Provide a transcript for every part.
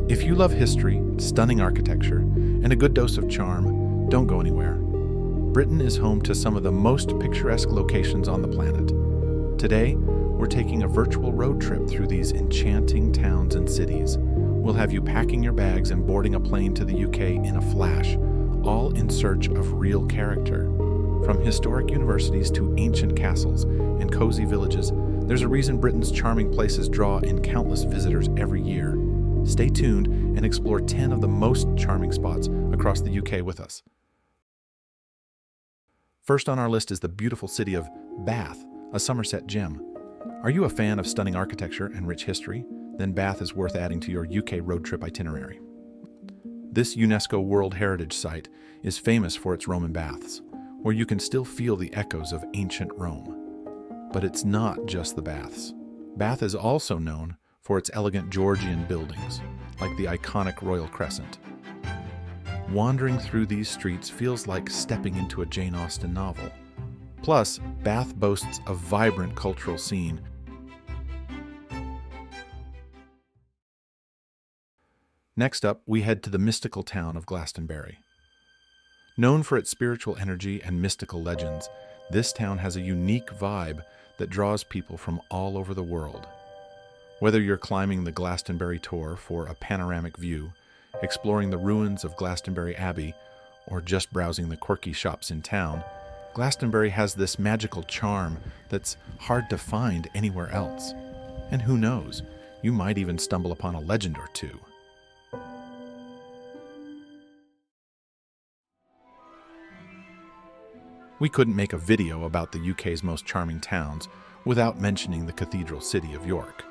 If you love history, stunning architecture, and a good dose of charm, don't go anywhere. Britain is home to some of the most picturesque locations on the planet. Today, we're taking a virtual road trip through these enchanting towns and cities. We'll have you packing your bags and boarding a plane to the UK in a flash, all in search of real character. From historic universities to ancient castles and cozy villages, there's a reason Britain's charming places draw in countless visitors every year. Stay tuned and explore 10 of the most charming spots across the UK with us. First on our list is the beautiful city of Bath, a Somerset gem. Are you a fan of stunning architecture and rich history? Then Bath is worth adding to your UK road trip itinerary. This UNESCO World Heritage Site is famous for its Roman baths, where you can still feel the echoes of ancient Rome. But it's not just the baths. Bath is also known for its elegant Georgian buildings, like the iconic Royal Crescent. Wandering through these streets feels like stepping into a Jane Austen novel. Plus, Bath boasts a vibrant cultural scene. Next up, we head to the mystical town of Glastonbury. Known for its spiritual energy and mystical legends, this town has a unique vibe that draws people from all over the world. Whether you're climbing the Glastonbury Tor for a panoramic view, exploring the ruins of Glastonbury Abbey, or just browsing the quirky shops in town, Glastonbury has this magical charm that's hard to find anywhere else. And who knows, you might even stumble upon a legend or two. We couldn't make a video about the UK's most charming towns without mentioning the cathedral city of York.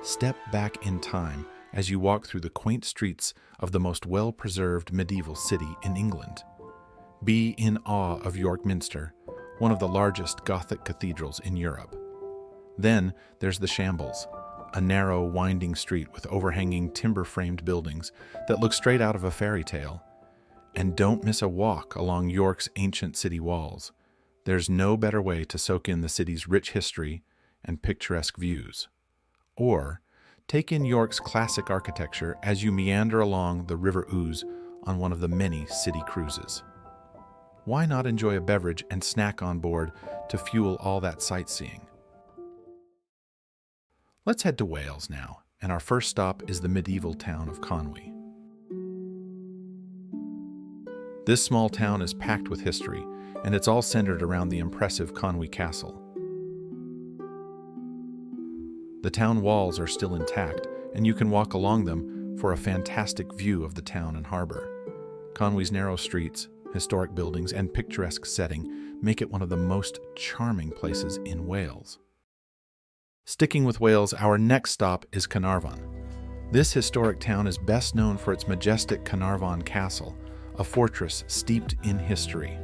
Step back in time as you walk through the quaint streets of the most well-preserved medieval city in England. Be in awe of York Minster, one of the largest Gothic cathedrals in Europe. Then there's the Shambles, a narrow, winding street with overhanging timber-framed buildings that look straight out of a fairy tale. And don't miss a walk along York's ancient city walls. There's no better way to soak in the city's rich history and picturesque views. Or take in York's classic architecture as you meander along the River Ouse on one of the many city cruises. Why not enjoy a beverage and snack on board to fuel all that sightseeing? Let's head to Wales now, and our first stop is the medieval town of Conway. This small town is packed with history, and it's all centered around the impressive Conway Castle. The town walls are still intact, and you can walk along them for a fantastic view of the town and harbor. Conway's narrow streets, historic buildings, and picturesque setting make it one of the most charming places in Wales. Sticking with Wales, our next stop is Carnarvon. This historic town is best known for its majestic Carnarvon Castle, a fortress steeped in history.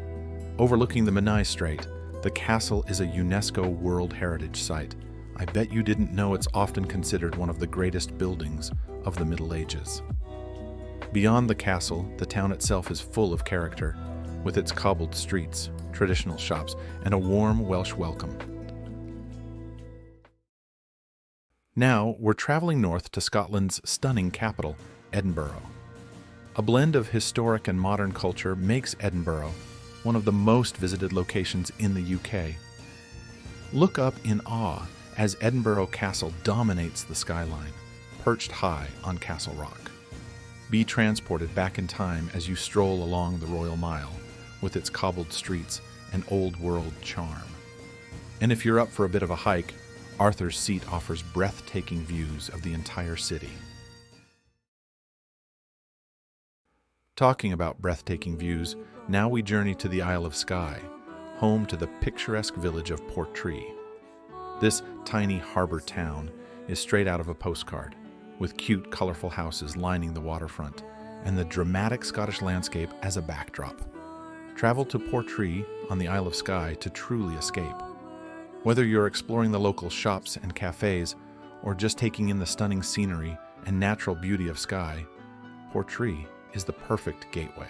Overlooking the Menai Strait, the castle is a UNESCO World Heritage Site. I bet you didn't know it's often considered one of the greatest buildings of the Middle Ages. Beyond the castle, the town itself is full of character, with its cobbled streets, traditional shops, and a warm Welsh welcome. Now, we're traveling north to Scotland's stunning capital, Edinburgh. A blend of historic and modern culture makes Edinburgh one of the most visited locations in the UK. Look up in awe as Edinburgh Castle dominates the skyline, perched high on Castle Rock. Be transported back in time as you stroll along the Royal Mile, with its cobbled streets and old-world charm. And if you're up for a bit of a hike, Arthur's Seat offers breathtaking views of the entire city. Talking about breathtaking views, now we journey to the Isle of Skye, home to the picturesque village of Portree. This tiny harbor town is straight out of a postcard, with cute, colorful houses lining the waterfront and the dramatic Scottish landscape as a backdrop. Travel to Portree on the Isle of Skye to truly escape. Whether you're exploring the local shops and cafes or just taking in the stunning scenery and natural beauty of Skye, Portree is the perfect gateway.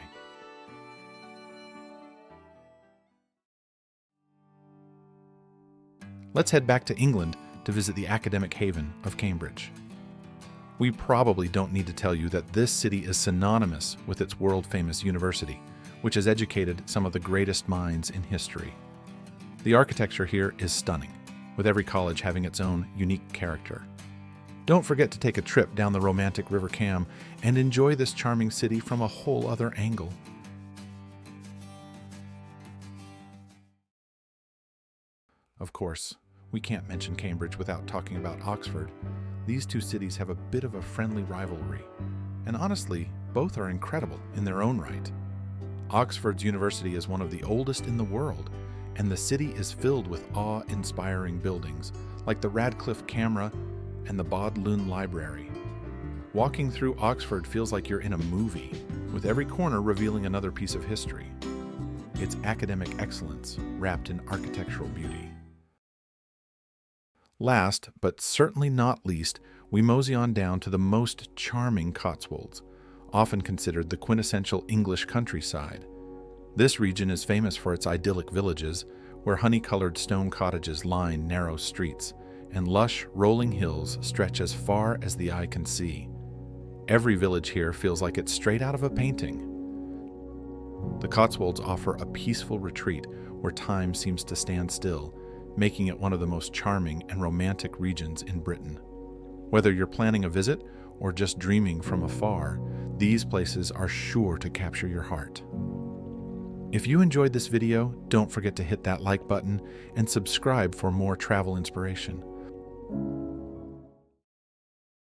Let's head back to England to visit the academic haven of Cambridge. We probably don't need to tell you that this city is synonymous with its world-famous university, which has educated some of the greatest minds in history. The architecture here is stunning, with every college having its own unique character. Don't forget to take a trip down the romantic River Cam and enjoy this charming city from a whole other angle. Of course, we can't mention Cambridge without talking about Oxford. These two cities have a bit of a friendly rivalry, and honestly, both are incredible in their own right. Oxford's university is one of the oldest in the world, and the city is filled with awe-inspiring buildings like the Radcliffe Camera and the Bodleian Library. Walking through Oxford feels like you're in a movie, with every corner revealing another piece of history. It's academic excellence wrapped in architectural beauty. Last, but certainly not least, we mosey on down to the most charming Cotswolds, often considered the quintessential English countryside. This region is famous for its idyllic villages, where honey-colored stone cottages line narrow streets, and lush, rolling hills stretch as far as the eye can see. Every village here feels like it's straight out of a painting. The Cotswolds offer a peaceful retreat where time seems to stand still, making it one of the most charming and romantic regions in Britain. Whether you're planning a visit or just dreaming from afar, these places are sure to capture your heart. If you enjoyed this video, don't forget to hit that like button and subscribe for more travel inspiration.